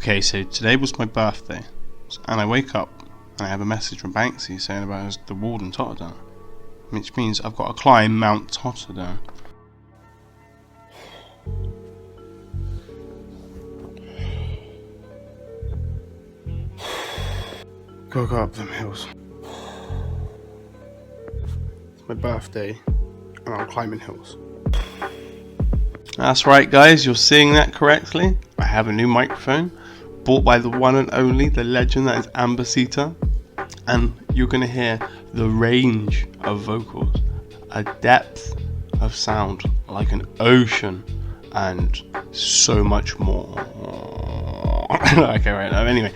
Okay, so today was my birthday, and I wake up and I have a message from Banksy saying about the wall in Totterdown, which means I've got to climb Mount Totterdown. Gotta go up them hills. It's my birthday, and I'm climbing hills. That's right, guys, you're seeing that correctly. I have a new microphone, bought by the one and only, the legend that is Ambasita, and you're going to hear the range of vocals, a depth of sound like an ocean, and so much more. Okay, right now, anyway,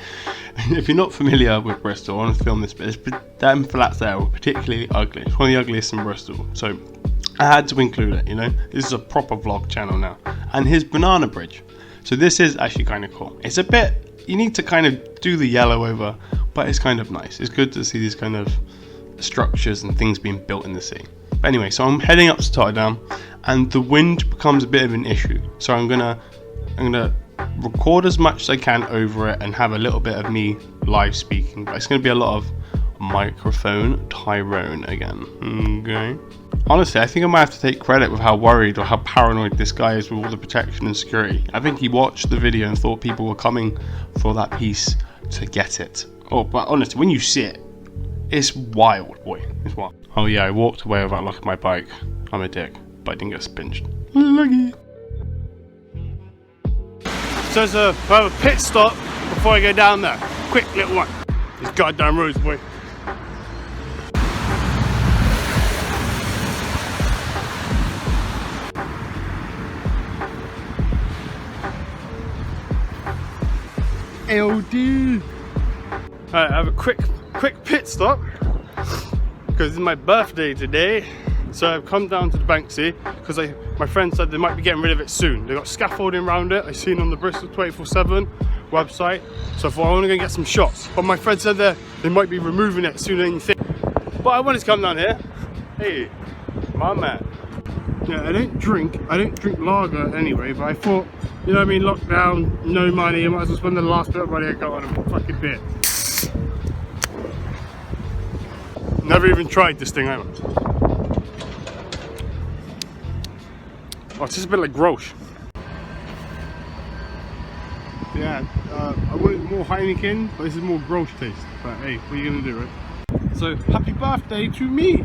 if you're not familiar with Bristol, I want to film this, but them flats there were particularly ugly. It's one of the ugliest in Bristol, so I had to include it, you know. This is a proper vlog channel now. And his banana bridge. So this is actually kind of cool. It's a bit, you need to kind of do the yellow over, but it's kind of nice. It's good to see these kind of structures and things being built in the sea. But anyway, so I'm heading up to Totterdown, and the wind becomes a bit of an issue. So I'm gonna record as much as I can over it and have a little bit of me live speaking. But it's gonna be a lot of microphone Tyrone again. Okay. Honestly, I think I might have to take credit with how worried or how paranoid this guy is with all the protection and security. I think he watched the video and thought people were coming for that piece to get it. Oh, but honestly, when you see it, it's wild, boy. It's wild. Oh yeah, I walked away without locking my bike. I'm a dick, but I didn't get spinched. Lucky. So it's a pit stop before I go down there. Quick little one. These goddamn roads, boy. LD. Alright, I have a quick pit stop because it's my birthday today. So I've come down to the Banksy because my friend said they might be getting rid of it soon. They got scaffolding around it. I seen on the Bristol 24/7 website. So I thought I want to go get some shots. But my friend said they might be removing it sooner than you think. But I wanted to come down here. Hey, my man. Yeah, I don't drink lager anyway, but I thought, you know what I mean, lockdown, no money, I might as well spend the last bit of money I got on a fucking beer. Never even tried this thing, either. Oh, it's just a bit like Grosh. Yeah, I wanted more Heineken, but this is more Grosh taste. But hey, what are you gonna do, right? So, happy birthday to me!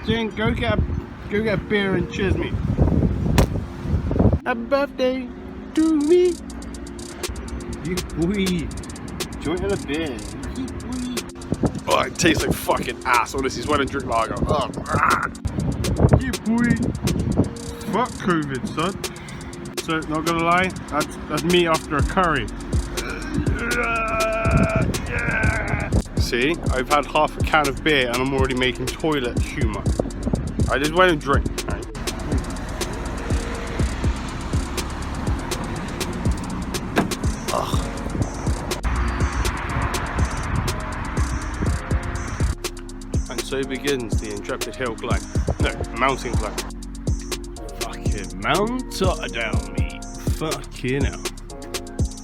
Jen, go get a beer and cheers me. Happy birthday to me. You boy. Joint and a beer. You boy. Oh, it tastes like fucking ass. Honestly, it's when I drink lager. Oh, you boy. Fuck COVID, son. So, not gonna lie, that's me after a curry. See, I've had half a can of beer and I'm already making toilet humour. I just went and drink. Right. And so begins the intrepid hill climb. No, mountain climb. Fucking Mount Totterdown, me. Fucking hell.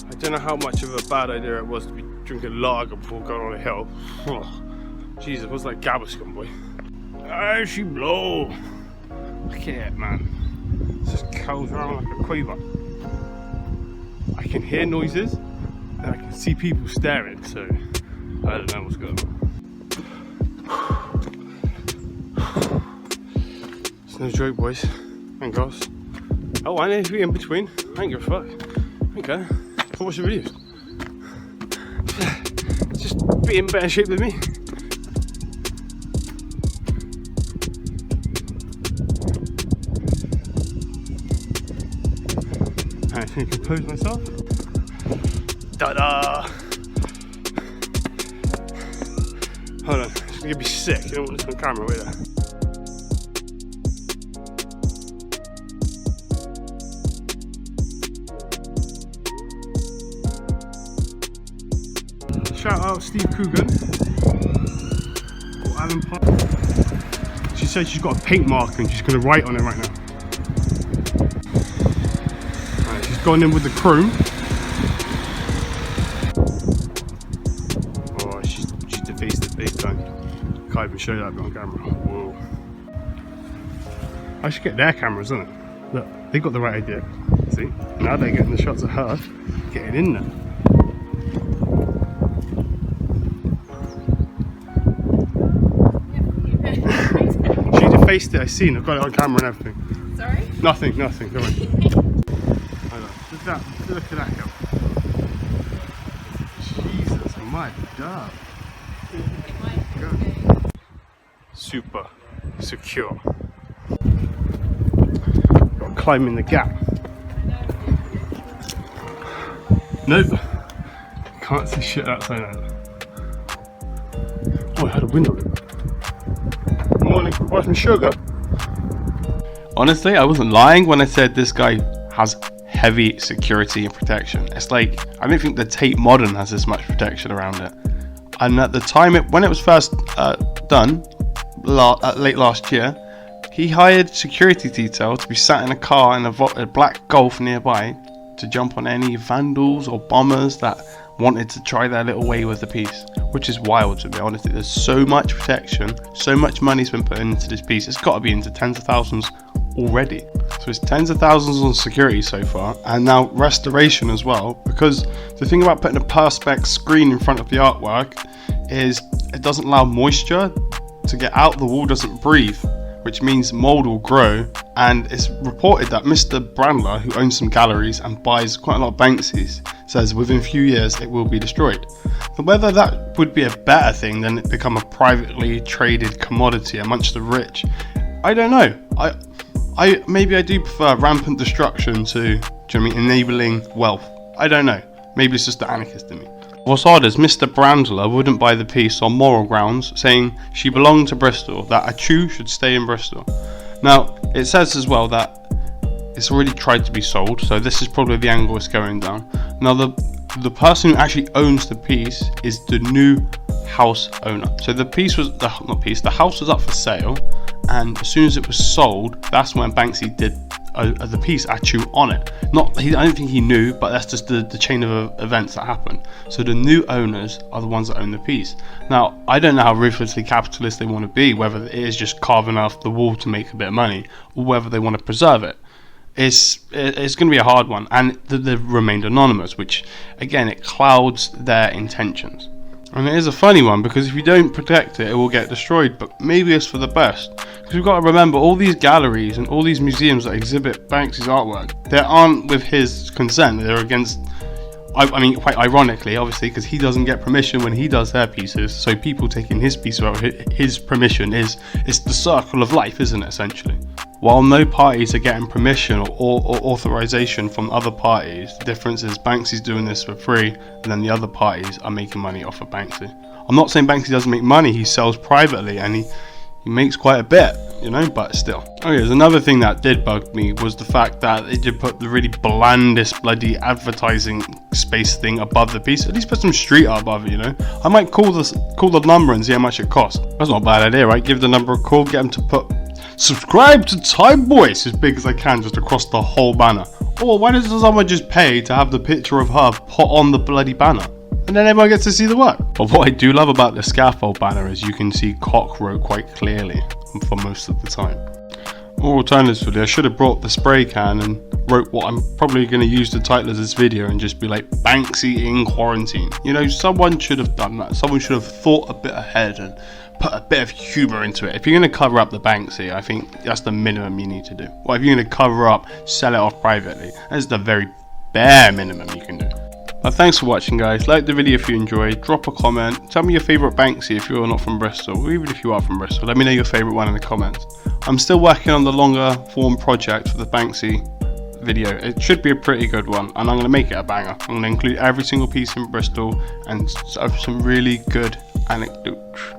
I don't know how much of a bad idea it was to be drinking lager before going on a hill. Oh, Jesus, what's that Gabascon, boy? Ah, she blow. Look at it, man. It just curls around like a quaver. I can hear noises and I can see people staring, so I don't know what's going on. It's no joke, boys and girls. Oh, I need to be in between. I ain't give a fuck. Okay, I'll watch the videos. Just be in better shape than me. I can compose myself. Ta-da! Hold on, it's gonna be sick. I don't want this on camera, wait there. Shout out Steve Coogan or Alan Park. She said she's got a paint marker and she's gonna write on it right now. Gone in with the chrome. done. Can't even show that bit on camera. Whoa. I should get their cameras, isn't it? Look, they got the right idea. See? Now they're getting the shots of her getting in there. She defaced it, I seen. I've got it on camera and everything. Sorry? Nothing, don't worry. Look at that girl. Jesus, my dog. Super secure. Climbing the gap. Nope. Can't see shit outside now. Oh, I had a window. Morning, where's my sugar? Honestly, I wasn't lying when I said this guy has heavy security and protection. It's like, I don't think the Tate Modern has this much protection around it. And at the time, when it was first done, late last year, he hired security detail to be sat in a car in a black Golf nearby to jump on any vandals or bombers that wanted to try their little way with the piece, which is wild to be honest. There's so much protection, so much money's been put into this piece. It's got to be into tens of thousands already. So it's tens of thousands on security so far, and now restoration as well, because the thing about putting a perspex screen in front of the artwork is it doesn't allow moisture to get out. The wall doesn't breathe, which means mold will grow, and it's reported that Mr. Brandler, who owns some galleries and buys quite a lot of Banksys, says within a few years it will be destroyed. But whether that would be a better thing than it become a privately traded commodity amongst the rich, I don't know. Maybe I do prefer rampant destruction to, enabling wealth. I don't know. Maybe it's just the anarchist in me. What's odd is Mr. Brandler wouldn't buy the piece on moral grounds, saying she belonged to Bristol, that a Chew should stay in Bristol. Now, it says as well that it's already tried to be sold, so this is probably the angle it's going down. Now, the person who actually owns the piece is the new house owner. So the house was up for sale, and as soon as it was sold, that's when Banksy did the piece Chew on it. I don't think he knew, but that's just the chain of events that happened. So the new owners are the ones that own the piece. Now, I don't know how ruthlessly capitalist they want to be, whether it is just carving off the wall to make a bit of money, or whether they want to preserve it. It's going to be a hard one, and they've remained anonymous, which again, it clouds their intentions. And it is a funny one, because if you don't protect it, it will get destroyed, but maybe it's for the best. Because we've got to remember, all these galleries and all these museums that exhibit Banksy's artwork, they aren't with his consent, they're against, quite ironically, obviously, because he doesn't get permission when he does their pieces, so people taking his piece without his permission it's the circle of life, isn't it, essentially? While no parties are getting permission or authorization from other parties, the difference is Banksy's doing this for free, and then the other parties are making money off of Banksy. I'm not saying Banksy doesn't make money, he sells privately, and he makes quite a bit, but still. Okay, there's another thing that did bug me, was the fact that they did put the really blandest bloody advertising space thing above the piece. At least put some street art above it, I might call the number and see how much it costs. That's not a bad idea, right? Give the number a call, get them to put "subscribe to Time Voice" as big as I can, just across the whole banner. Or why doesn't someone just pay to have the picture of her put on the bloody banner, and then everyone gets to see the work? But what I do love about the scaffold banner is you can see Cock wrote quite clearly for most of the time. Or alternatively, I should have brought the spray can and wrote what I'm probably going to use the title of this video and just be like, "Banksy in quarantine." Someone should have done that. Someone should have thought a bit ahead and put a bit of humour into it. If you're going to cover up the Banksy, I think that's the minimum you need to do. Or if you're going to cover up, sell it off privately. That's the very bare minimum you can do. But thanks for watching, guys. Like the video if you enjoyed. Drop a comment. Tell me your favourite Banksy if you're not from Bristol. Or even if you are from Bristol, let me know your favourite one in the comments. I'm still working on the longer form project for the Banksy video. It should be a pretty good one, and I'm going to make it a banger. I'm going to include every single piece in Bristol and some really good anecdotes.